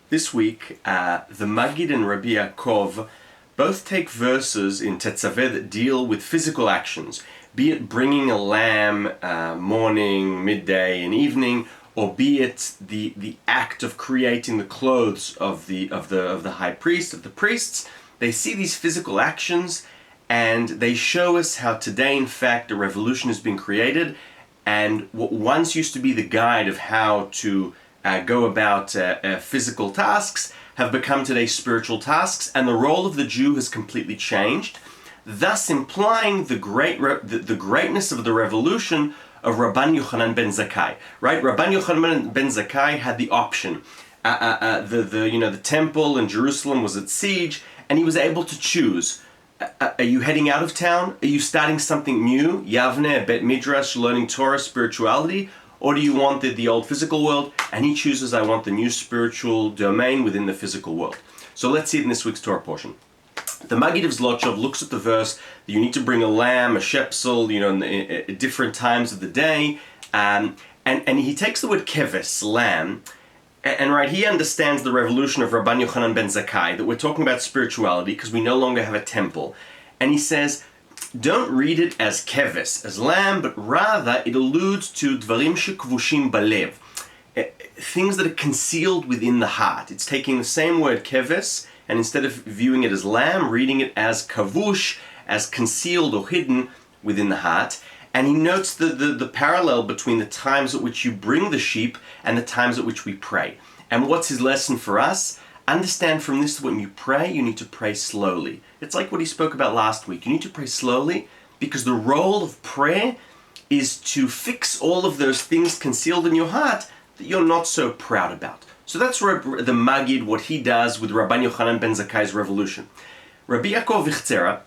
This week, the Maggid and Rabbi Yaakob both take verses in Tezave that deal with physical actions, be it bringing a lamb morning, midday, and evening, or be it the act of creating the clothes of the high priest, of the priests. They see these physical actions, and they show us how today, in fact, a revolution has been created, and what once used to be the guide of how to go about physical tasks have become today spiritual tasks, and the role of the Jew has completely changed, thus implying the greatness of the revolution of Rabban Yochanan ben Zakkai. Right? Rabban Yochanan ben Zakkai had the option. The temple in Jerusalem was at siege, and he was able to choose. Are you heading out of town? Are you starting something new? Yavne, Bet Midrash, learning Torah, spirituality? Or do you want the old physical world? And he chooses, I want the new spiritual domain within the physical world. So let's see it in this week's Torah portion. The Maggid of Zlotchov looks at the verse that you need to bring a lamb, a shepsel, at different times of the day. And he takes the word keves, lamb, and right, he understands the revolution of Rabban Yochanan ben Zakkai, that we're talking about spirituality because we no longer have a temple. And he says, don't read it as keves, as lamb, but rather it alludes to dvarim shekvushim balev, things that are concealed within the heart. It's taking the same word keves, and instead of viewing it as lamb, reading it as kavush, as concealed or hidden within the heart. And he notes the parallel between the times at which you bring the sheep and the times at which we pray. And what's his lesson for us? Understand from this that when you pray, you need to pray slowly. It's like what he spoke about last week. You need to pray slowly because the role of prayer is to fix all of those things concealed in your heart that you're not so proud about. So that's the Maggid, what he does with Rabban Yochanan ben Zakkai's revolution. Rabbi Abuhatzeirah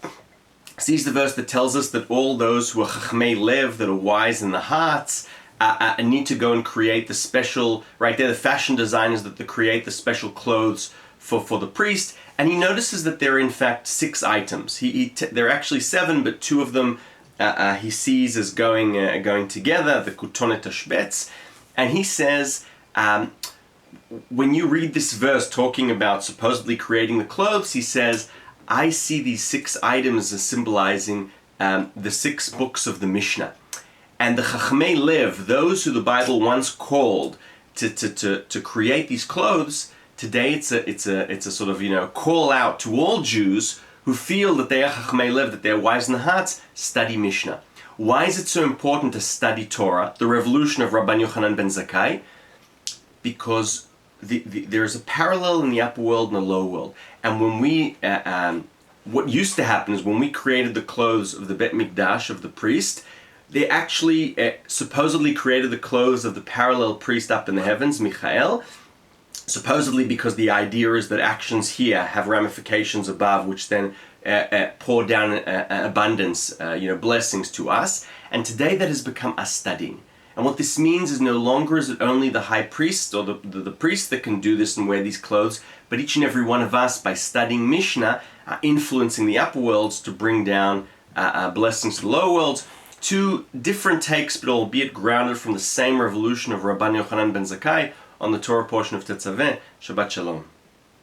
sees the verse that tells us that all those who are chachmei lev, that are wise in the hearts, need to go and create the special, right, they're the fashion designers that create the special clothes for the priest. And he notices that there are in fact 6 items. There are actually 7, but 2 of them he sees as going together, the kutonet tashbetz. And he says, when you read this verse talking about supposedly creating the clothes, he says, I see these 6 items as symbolizing the 6 books of the Mishnah. And the Chachmei Lev, those who the Bible once called to create these clothes, today it's a sort of call out to all Jews who feel that they are Chachmei Lev, that they are wise in the hearts, study Mishnah. Why is it so important to study Torah, the revolution of Rabban Yochanan ben Zakkai? Because there is a parallel in the upper world and the lower world. And when we, what used to happen is when we created the clothes of the Bet Mikdash, of the priest, they actually supposedly created the clothes of the parallel priest up in the heavens, Michael, supposedly because the idea is that actions here have ramifications above, which then pour down abundance, blessings to us. And today that has become us studying. And what this means is no longer is it only the high priest or the priest that can do this and wear these clothes, but each and every one of us, by studying Mishnah, are influencing the upper worlds to bring down blessings to the lower worlds. 2 different takes, but albeit grounded from the same revolution of Rabban Yochanan ben Zakkai on the Torah portion of Tezave. Shabbat Shalom.